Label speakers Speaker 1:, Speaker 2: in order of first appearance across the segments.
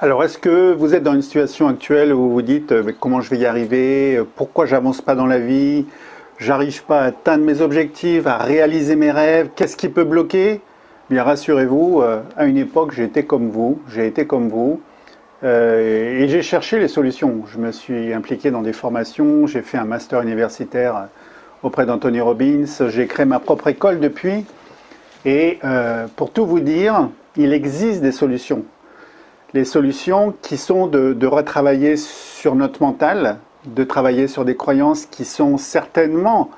Speaker 1: Alors, est-ce que vous êtes dans une situation actuelle où vous vous dites mais comment je vais y arriver, pourquoi j'avance pas dans la vie, j'arrive pas à atteindre mes objectifs, à réaliser mes rêves, qu'est-ce qui peut bloquer? Bien, rassurez-vous, à une époque, j'ai été comme vous, et j'ai cherché les solutions. Je me suis impliqué dans des formations, j'ai fait un master universitaire auprès d'Anthony Robbins, j'ai créé ma propre école depuis, et pour tout vous dire, il existe des solutions. Les solutions qui sont de retravailler sur notre mental, de travailler sur des croyances qui sont certainement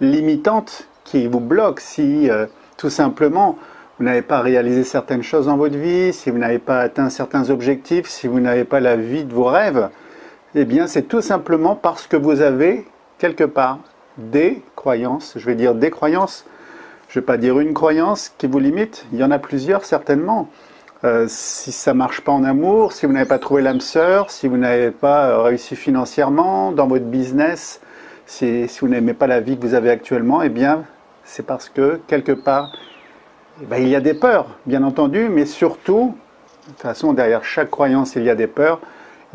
Speaker 1: limitantes, qui vous bloquent si tout simplement vous n'avez pas réalisé certaines choses dans votre vie, si vous n'avez pas atteint certains objectifs, si vous n'avez pas la vie de vos rêves. Eh bien, c'est tout simplement parce que vous avez quelque part des croyances, je vais dire des croyances, je ne vais pas dire une croyance qui vous limite, il y en a plusieurs certainement. Si ça ne marche pas en amour, si vous n'avez pas trouvé l'âme sœur, si vous n'avez pas réussi financièrement dans votre business, si vous n'aimez pas la vie que vous avez actuellement, eh bien, c'est parce que, quelque part, eh bien, il y a des peurs, bien entendu, mais surtout, de toute façon, derrière chaque croyance, il y a des peurs.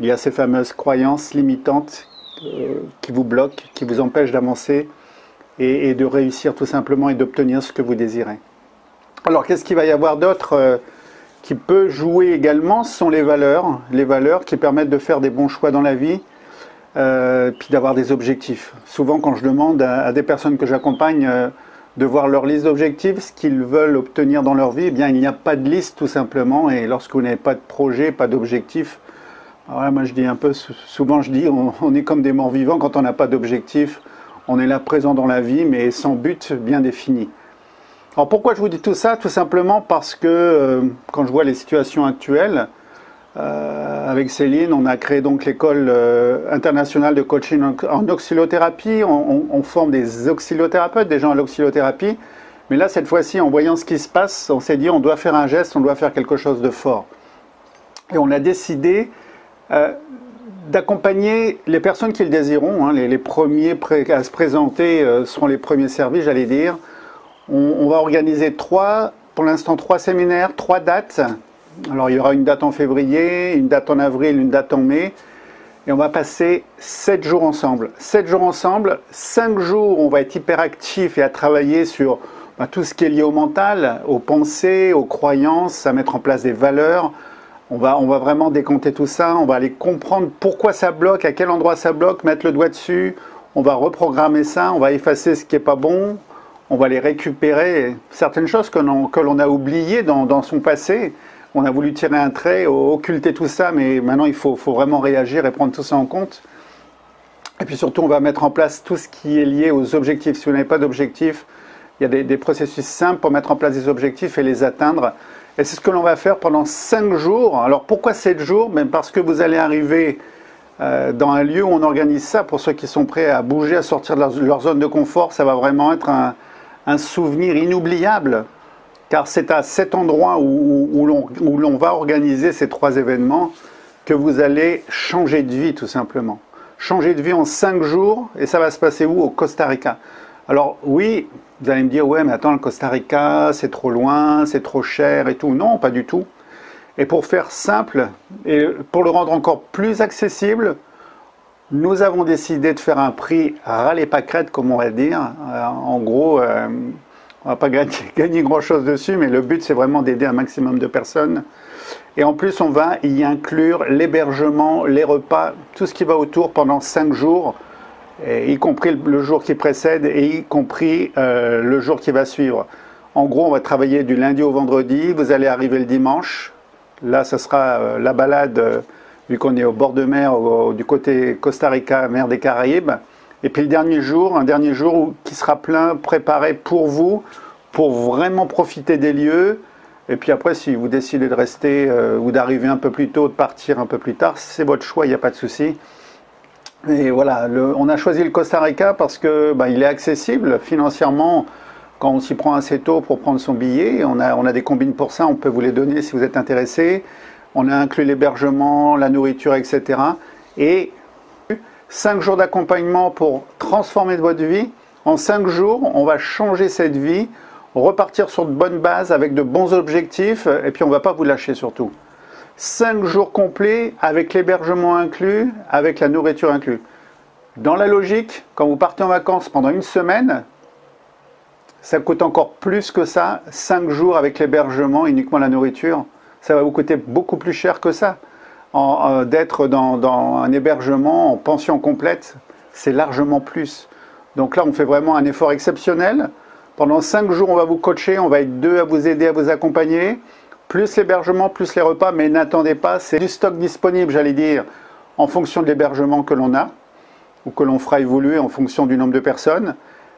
Speaker 1: Il y a ces fameuses croyances limitantes qui vous bloquent, qui vous empêchent d'avancer et de réussir tout simplement et d'obtenir ce que vous désirez. Alors, qu'est-ce qu'il va y avoir d'autre qui peut jouer également? Ce sont les valeurs qui permettent de faire des bons choix dans la vie, puis d'avoir des objectifs. Souvent, quand je demande à des personnes que j'accompagne de voir leur liste d'objectifs, ce qu'ils veulent obtenir dans leur vie, eh bien, il n'y a pas de liste tout simplement. Et lorsque vous n'avez pas de projet, pas d'objectif, voilà, moi je dis un peu, souvent je dis, on est comme des morts vivants quand on n'a pas d'objectif. On est là présent dans la vie, mais sans but bien défini. Alors pourquoi je vous dis tout ça? Tout simplement parce que quand je vois les situations actuelles, avec Céline, on a créé donc l'école internationale de coaching en oscillothérapie. On forme des oscillothérapeutes, des gens à l'oscillothérapie. Mais là, cette fois-ci, en voyant ce qui se passe, on s'est dit on doit faire un geste, on doit faire quelque chose de fort. Et on a décidé d'accompagner les personnes qui le désireront. Hein, les premiers à se présenter seront les premiers servis, j'allais dire. On va organiser pour l'instant trois séminaires, 3 dates. Alors il y aura une date en février, une date en avril, une date en mai. Et on va passer 7 jours ensemble. 7 jours ensemble, 5 jours on va être hyperactif et à travailler sur tout ce qui est lié au mental, aux pensées, aux croyances, à mettre en place des valeurs. On va vraiment décompter tout ça, on va aller comprendre pourquoi ça bloque, à quel endroit ça bloque, mettre le doigt dessus. On va reprogrammer ça, on va effacer ce qui n'est pas bon. On va les récupérer, certaines choses que l'on a oubliées dans son passé. On a voulu tirer un trait, occulter tout ça, mais maintenant il faut vraiment réagir et prendre tout ça en compte. Et puis surtout, on va mettre en place tout ce qui est lié aux objectifs. Si vous n'avez pas d'objectifs, il y a des processus simples pour mettre en place des objectifs et les atteindre. Et c'est ce que l'on va faire pendant 5 jours. Alors pourquoi 7 jours? Même parce que vous allez arriver dans un lieu où on organise ça. Pour ceux qui sont prêts à bouger, à sortir de leur zone de confort, ça va vraiment être un souvenir inoubliable, car c'est à cet endroit où l'on va organiser ces 3 événements que vous allez changer de vie tout simplement. Changer de vie en 5 jours, et ça va se passer où? Au Costa Rica. Alors oui, vous allez me dire, ouais mais attends, le Costa Rica c'est trop loin, c'est trop cher et tout. Non, pas du tout. Et pour faire simple, et pour le rendre encore plus accessible, nous avons décidé de faire un prix râle et pâquerette, comme on va dire. En gros, on ne va pas gagner grand-chose dessus, mais le but, c'est vraiment d'aider un maximum de personnes. Et en plus, on va y inclure l'hébergement, les repas, tout ce qui va autour pendant 5 jours, y compris le jour qui précède et y compris le jour qui va suivre. En gros, on va travailler du lundi au vendredi. Vous allez arriver le dimanche. Là, ce sera la balade vu qu'on est au bord de mer, du côté Costa Rica, mer des Caraïbes. Et puis le dernier jour, un dernier jour qui sera plein, préparé pour vous, pour vraiment profiter des lieux. Et puis après, si vous décidez de rester ou d'arriver un peu plus tôt, de partir un peu plus tard, c'est votre choix, il n'y a pas de souci. Et voilà, on a choisi le Costa Rica parce que il est accessible financièrement quand on s'y prend assez tôt pour prendre son billet. On a des combines pour ça, on peut vous les donner si vous êtes intéressé. On a inclus l'hébergement, la nourriture, etc. Et 5 jours d'accompagnement pour transformer votre vie. En 5 jours, on va changer cette vie, repartir sur de bonnes bases avec de bons objectifs. Et puis, on ne va pas vous lâcher surtout. 5 jours complets avec l'hébergement inclus, avec la nourriture inclus. Dans la logique, quand vous partez en vacances pendant une semaine, ça coûte encore plus que ça, 5 jours avec l'hébergement, uniquement la nourriture. Ça va vous coûter beaucoup plus cher que ça. D'être dans un hébergement en pension complète, c'est largement plus. Donc là, on fait vraiment un effort exceptionnel. Pendant 5 jours, on va vous coacher, on va être 2 à vous aider, à vous accompagner, plus l'hébergement, plus les repas, mais n'attendez pas, c'est du stock disponible, j'allais dire, en fonction de l'hébergement que l'on a, ou que l'on fera évoluer en fonction du nombre de personnes.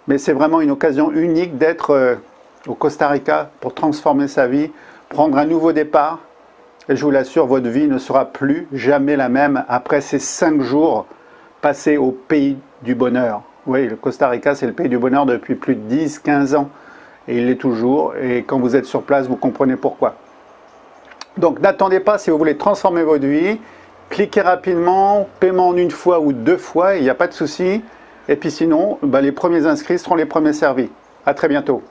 Speaker 1: Mais c'est vraiment une occasion unique d'être au Costa Rica pour transformer sa vie, prendre un nouveau départ. Et je vous l'assure, votre vie ne sera plus jamais la même après ces 5 jours passés au pays du bonheur. Oui, le Costa Rica, c'est le pays du bonheur depuis plus de 10, 15 ans. Et il l'est toujours. Et quand vous êtes sur place, vous comprenez pourquoi. Donc n'attendez pas, si vous voulez transformer votre vie, cliquez rapidement, paiement en 1 fois ou 2 fois, il n'y a pas de souci. Et puis sinon, les premiers inscrits seront les premiers servis. À très bientôt.